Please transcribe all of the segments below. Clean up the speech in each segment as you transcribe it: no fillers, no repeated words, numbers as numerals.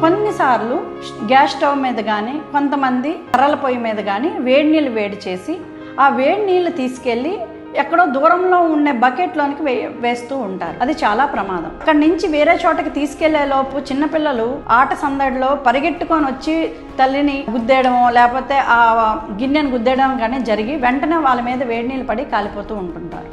కొన్నిసార్లు gas stove మీద కానీ కొంతమంది కర్రల పొయ్యి మీద కానీ వేడి నీళ్ళు వేడి చేసి ఆ వేడి నీళ్ళు తీసుకెళ్ళి ఎక్కడో దూరంలో ఉండే బకెట్లోనికి వేస్తూ ఉంటారు. అది చాలా ప్రమాదం. అక్కడి నుంచి వేరే చోటకి తీసుకెళ్లే లోపు చిన్నపిల్లలు ఆట సందడిలో పరిగెట్టుకొని వచ్చి తల్లిని గుద్దేయడమో లేకపోతే ఆ గిన్నెను గుద్దేయడం కానీ జరిగి వెంటనే వాళ్ళ మీద వేడి నీళ్ళు పడి కాలిపోతూ ఉంటుంటారు.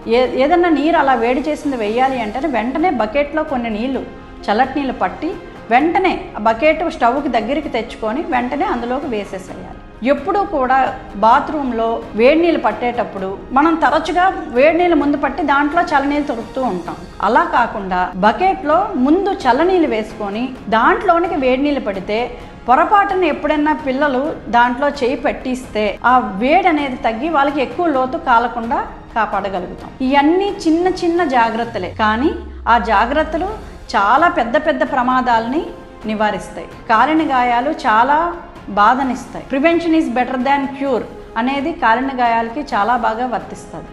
ఏదన్నా నీరు అలా వేడి చేసింది వేయాలి అంటే వెంటనే బకెట్లో కొన్ని నీళ్లు చల్లటి నీళ్ళు పట్టి వెంటనే బకెట్ స్టవ్కి దగ్గరికి తెచ్చుకొని వెంటనే అందులోకి వేసేసేయాలి. ఎప్పుడూ కూడా బాత్రూంలో వేడి నీళ్ళు పట్టేటప్పుడు మనం తరచుగా వేడి నీళ్ళు ముందు పట్టి దాంట్లో చల్లనీళ్ళు తొరుకుతూ ఉంటాం. అలా కాకుండా బకెట్లో ముందు చల్లనీళ్ళు వేసుకొని దాంట్లోనికి వేడి నీళ్ళు పడితే పొరపాటున ఎప్పుడైనా పిల్లలు దాంట్లో చేయి పెట్టిస్తే ఆ వేడి అనేది తగ్గి వాళ్ళకి ఎక్కువ లోతు కాలకుండా కాపాడగలుగుతాం. ఇవన్నీ చిన్న చిన్న జాగ్రత్తలే, కానీ ఆ జాగ్రత్తలు చాలా పెద్ద పెద్ద ప్రమాదాలని నివారిస్తాయి. కాలిన గాయాలు చాలా బాధనిస్తాయి. Prevention is better than cure అనేది కాలిన గాయాలకి చాలా బాగా వర్తిస్తుంది.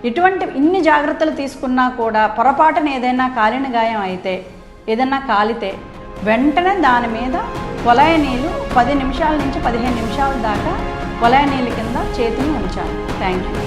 ఇన్ని జాగ్రత్తలు తీసుకున్నా కూడా పొరపాటున ఏదైనా కాలిన గాయం అయితే, ఏదైనా కాలితే వెంటనే దాని మీద కొలాయి నీళ్ళు 10 నిమిషాల నుంచి 15 నిమిషాల దాకా కొలాయి నీళ్ళ కింద చేతిని ఉంచాలి. Thank you.